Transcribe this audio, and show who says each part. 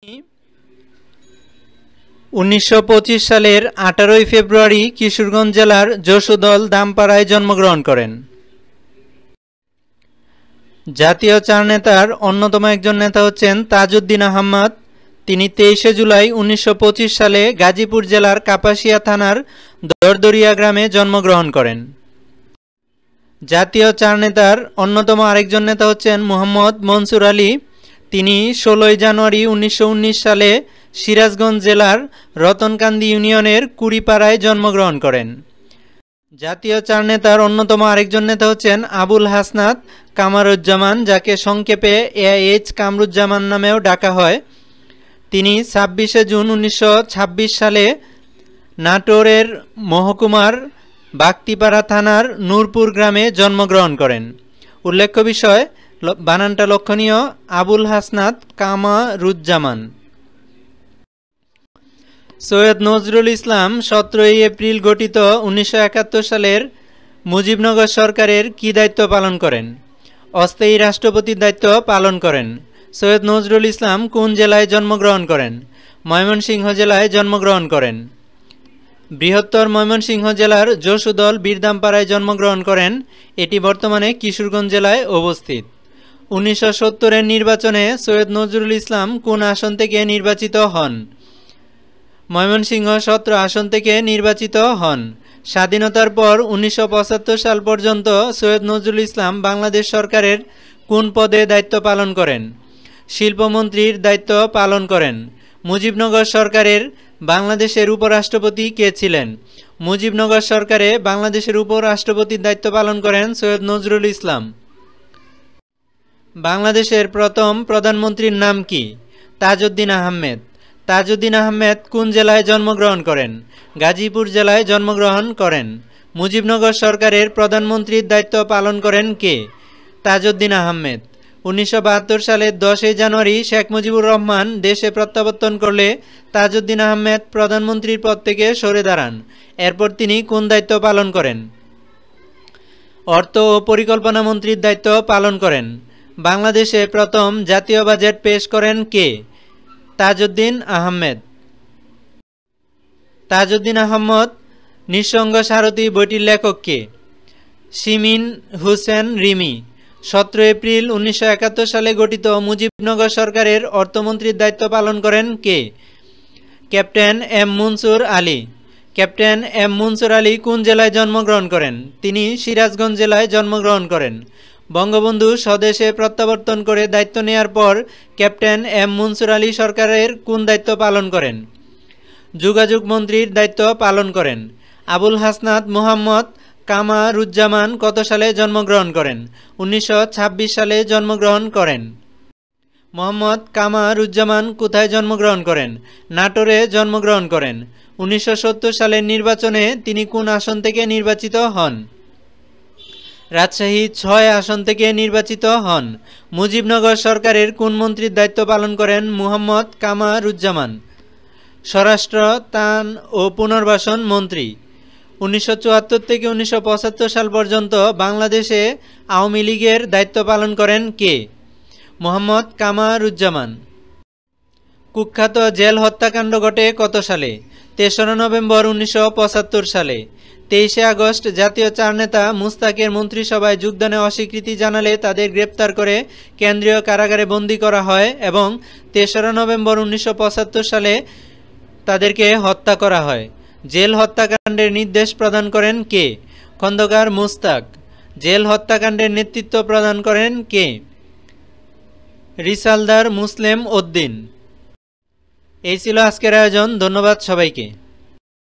Speaker 1: 1925 সালের 18 ফেব্রুয়ারি কিশোরগঞ্জ জেলার যশোদল দামপাড়ায় জন্মগ্রহণ করেন। জাতীয় চার নেতার অন্যতম একজন নেতা হচ্ছেন তাজউদ্দীন আহমদ। তিনি 23 জুলাই 1925 সালে গাজীপুর জেলার কাপাসিয়া থানার দরদরিয়া গ্রামে জন্মগ্রহণ করেন। জাতীয় চার নেতার অন্যতম আরেকজন নেতা হচ্ছেন মোহাম্মদ মনসুর আলী। তিনি 16 জানুয়ারি 1919 সালে সিরাজগঞ্জ জেলার রতনকান্দি ইউনিয়নের কুড়িপাড়ায় জন্মগ্রহণ করেন। জাতীয় চার নেতার অন্যতম আরেকজন নেতা হচ্ছেন আবুল হাসনাত কামারুজ্জামান, যাকে সংক্ষেপে AIH কামরুজ্জামান নামেও ডাকা হয়। তিনি 26 জুন 1926 সালে নাটোরের মহকুমার বাগতিপাড়া থানার নূরপুর গ্রামে জন্মগ্রহণ করেন। উল্লেখ্য বিষয়, বানানটা লক্ষণীয়, আবুল হাসনাত কামারুজ্জামান। সৈয়দ নজরুল ইসলাম 17 এপ্রিল গঠিত 1971 সালের মুজিবনগর সরকারের কী দায়িত্ব পালন করেন? অস্থায়ী রাষ্ট্রপতির দায়িত্ব পালন করেন। সৈয়দ নজরুল ইসলাম কোন জেলায় জন্মগ্রহণ করেন? ময়মনসিংহ জেলায় জন্মগ্রহণ করেন। বৃহত্তর ময়মনসিংহ জেলার যশোদল বীরদামপাড়ায় জন্মগ্রহণ করেন। এটি বর্তমানে কিশোরগঞ্জ জেলায় অবস্থিত। 1970-এর নির্বাচনে সৈয়দ নজরুল ইসলাম কোন আসন থেকে নির্বাচিত হন? ময়মনসিংহ 17 আসন থেকে নির্বাচিত হন। স্বাধীনতার পর 1975 সাল পর্যন্ত সৈয়দ নজরুল ইসলাম বাংলাদেশ সরকারের কোন পদে দায়িত্ব পালন করেন? শিল্পমন্ত্রীর দায়িত্ব পালন করেন। মুজিবনগর সরকারের বাংলাদেশের উপরাষ্ট্রপতি কে ছিলেন? মুজিবনগর সরকারে বাংলাদেশের উপরাষ্ট্রপতির দায়িত্ব পালন করেন সৈয়দ নজরুল ইসলাম। বাংলাদেশের প্রথম প্রধানমন্ত্রীর নাম কি? তাজউদ্দীন আহমেদ। তাজউদ্দীন আহমেদ কোন জেলায় জন্মগ্রহণ করেন? গাজীপুর জেলায় জন্মগ্রহণ করেন। মুজিবনগর সরকারের প্রধানমন্ত্রীর দায়িত্ব পালন করেন কে? তাজউদ্দীন আহমেদ। 1972 সালের 10 জানুয়ারি শেখ মুজিবুর রহমান দেশে প্রত্যাবর্তন করলে তাজউদ্দীন আহমেদ প্রধানমন্ত্রীর পদ থেকে সরে দাঁড়ান। এরপর তিনি কোন দায়িত্ব পালন করেন? অর্থ ও পরিকল্পনা মন্ত্রীর দায়িত্ব পালন করেন। বাংলাদেশে প্রথম জাতীয় বাজেট পেশ করেন কে? তাজউদ্দীন আহমেদ। তাজউদ্দীন আহমদ নিঃসঙ্গ সারথি বইটির লেখক কে? শিমিন হুসেন রিমি। 17 এপ্রিল 1971 সালে গঠিত মুজিবনগর সরকারের অর্থমন্ত্রীর দায়িত্ব পালন করেন কে? Captain M Mansur Ali. Captain M Mansur Ali কোন জেলায় জন্মগ্রহণ করেন? তিনি সিরাজগঞ্জ জেলায় জন্মগ্রহণ করেন। বঙ্গবন্ধু স্বদেশে প্রত্যাবর্তন করে দায়িত্ব নেয়ার পর ক্যাপ্টেন এম মনসুর আলী সরকারের কোন দায়িত্ব পালন করেন? যোগাযোগ মন্ত্রীর দায়িত্ব পালন করেন। আবুল হাসনাত মোহাম্মদ কামারুজ্জামান কত সালে জন্মগ্রহণ করেন? 1926 সালে জন্মগ্রহণ করেন। মোহাম্মদ কামারুজ্জামান কোথায় জন্মগ্রহণ করেন? নাটোরে জন্মগ্রহণ করেন। 1970 সালের নির্বাচনে তিনি কোন আসন থেকে নির্বাচিত হন? রাজশাহী 6 আসন থেকে নির্বাচিত হন। মুজিবনগর সরকারের কোন মন্ত্রীর দায়িত্ব পালন করেন মোহাম্মদ কামারুজ্জামান? স্বরাষ্ট্র, ত্রাণ ও পুনর্বাসন মন্ত্রী। 1974 থেকে 1975 সাল পর্যন্ত বাংলাদেশে আওয়ামী লীগের দায়িত্ব পালন করেন কে? মোহাম্মদ কামারুজ্জামান। কুখ্যাত জেল হত্যাকাণ্ড ঘটে কত সালে? 3 নভেম্বর 1975 সালে। 23 আগস্ট জাতীয় চার নেতা মুস্তাকের মন্ত্রিসভায় যোগদানে অস্বীকৃতি জানালে তাদের গ্রেপ্তার করে কেন্দ্রীয় কারাগারে বন্দী করা হয় এবং 3 নভেম্বর 1975 সালে তাদেরকে হত্যা করা হয়। জেল হত্যাকাণ্ডের নির্দেশ প্রদান করেন কে? খন্দকার মুস্তাক। জেল হত্যাকাণ্ডের নেতৃত্ব প্রদান করেন কে? রিসালদার মুসলেম উদ্দিন। এই ছিল আজকের আয়োজন। ধন্যবাদ সবাইকে।